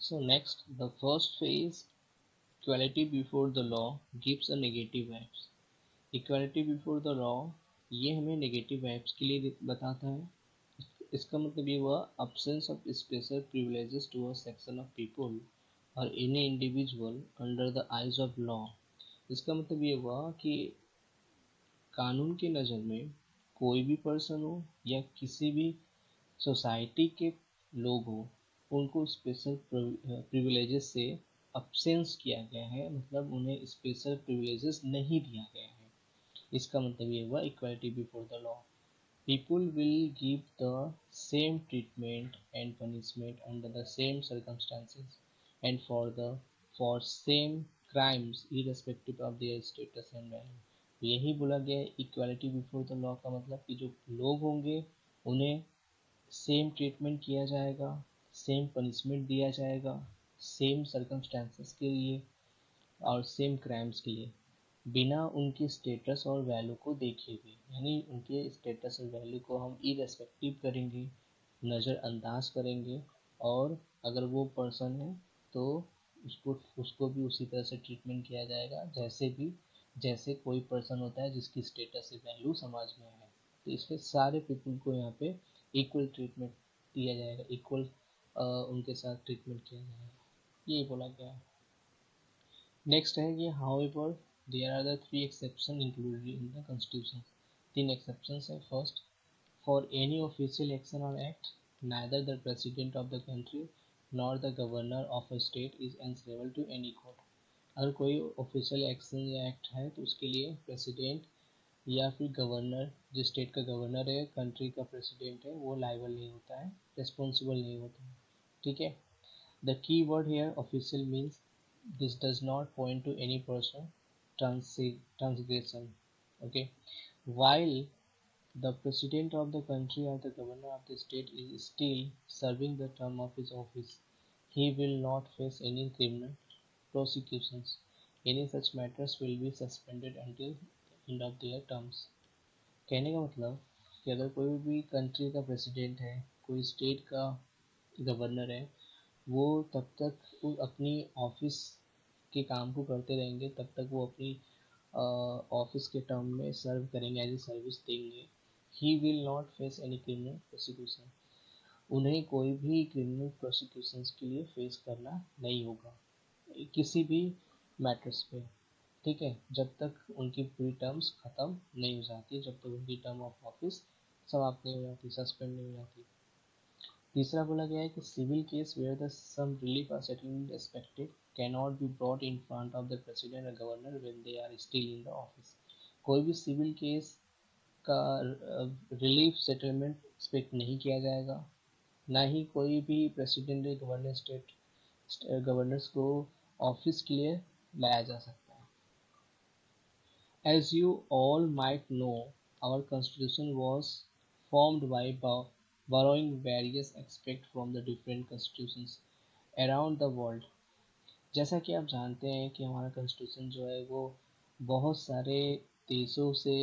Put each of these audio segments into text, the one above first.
So next, the first phase, equality before the law, gives a negative vibes. Equality before the law ये हमें negative vibes के लिए बताता है. इसका मतलब ये हुआ absence of special privileges to a section of people or any individual under the eyes of law. इसका मतलब ये हुआ कि कानून की नज़र में कोई भी पर्सन हो या किसी भी सोसाइटी के लोग हो, उनको स्पेशल प्रिविलेजेस से अब्सेंस किया गया है, मतलब उन्हें स्पेशल प्रिविलेजेस नहीं दिया गया है. इसका मतलब ये हुआ equality before the law. People will give the same treatment and punishment under the same circumstances and for same crimes irrespective of their status and value. यही बोला गया है इक्वालिटी बिफोर द लॉ का मतलब कि जो लोग होंगे उन्हें सेम ट्रीटमेंट किया जाएगा, सेम पनिशमेंट दिया जाएगा, सेम सर्कमस्टेंसेस के लिए और सेम क्राइम्स के लिए, बिना उनके स्टेटस और वैल्यू को देखे भी. यानी उनके स्टेटस और वैल्यू को हम इरेस्पेक्टिव करेंगे, नज़रअंदाज करेंगे, और अगर वो पर्सन है तो उसको भी उसी तरह से ट्रीटमेंट किया जाएगा जैसे कोई पर्सन होता है जिसकी स्टेटस से वैल्यू समाज में है. तो इसलिए सारे पीपल को यहाँ पे इक्वल ट्रीटमेंट दिया जाएगा, इक्वल उनके साथ ट्रीटमेंट किया जाएगा, यही बोला गया है. नेक्स्ट है कि however there are the three exceptions included in the constitution. तीन exceptions है. First, for any official action or act neither the president of the country nor the governor of a state is answerable to any court. अगर कोई official action या act है तो उसके लिए president या फिर गवर्नर, जो स्टेट का गवर्नर है, कंट्री का प्रेसिडेंट है, वो लाइबल नहीं होता है, रिस्पॉन्सिबल नहीं होता है. ठीक है. The key word here, official, means this does not point to any personal transgression. Okay. While the president of the country or the governor of the state is still serving the term of his office, he will not face any criminal prosecutions. Any such matters will be suspended until the end of their terms. कहने का मतलब कि अगर कोई भी country का president है, कोई स्टेट का गवर्नर है, वो तब तक वो अपनी ऑफिस के काम को करते रहेंगे, तब तक वो अपनी ऑफिस के टर्म में सर्व करेंगे, एज ए सर्विस देंगे. He will not face any criminal prosecution. उन्हें कोई भी क्रिमिनल प्रोसिक्यूशंस के लिए फेस करना नहीं होगा किसी भी मैटर्स पे. ठीक है, जब तक उनकी पूरी टर्म्स ख़त्म नहीं हो जाती, जब तक उनकी टर्म ऑफ ऑफिस समाप्त नहीं हो जाती, सस्पेंड नहीं हो जाती. तीसरा बोला गया है कि civil case where the some relief और settlement expected cannot be brought in front of the president और governor when they are still in the office. कोई भी सिविल केस का रिलीफ सेटलमेंट एक्सपेक्ट नहीं किया जाएगा, ना ही कोई भी प्रेसिडेंट या गवर्नर गवर्नर्स को ऑफिस के लिए लाया जा सकता है. As you all might know, our constitution was formed by borrowing various aspects from the different constitutions around the world. जैसा कि आप जानते हैं कि हमारा कॉन्स्टिट्यूशन जो है वो बहुत सारे देशों से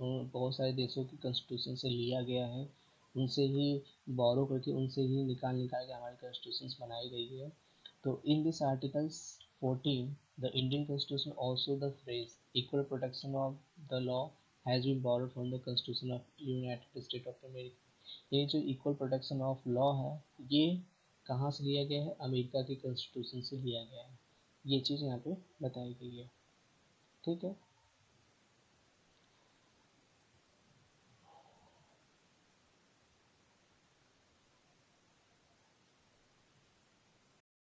बहुत सारे देशों की कॉन्स्टिट्यूशन से लिया गया है, उनसे ही बोरो करके, उनसे ही निकाल निकाल के हमारी कॉन्स्टिट्यूशन बनाई गई है. तो in this articles 14, the Indian Constitution also the phrase equal protection of the law has been borrowed from the Constitution of United States of America. ये जो इक्वल प्रोटेक्शन ऑफ लॉ है, ये कहाँ से लिया गया है? अमेरिका के कॉन्स्टिट्यूशन से लिया गया है. ये चीज़ यहाँ पे बताई गई है. ठीक है.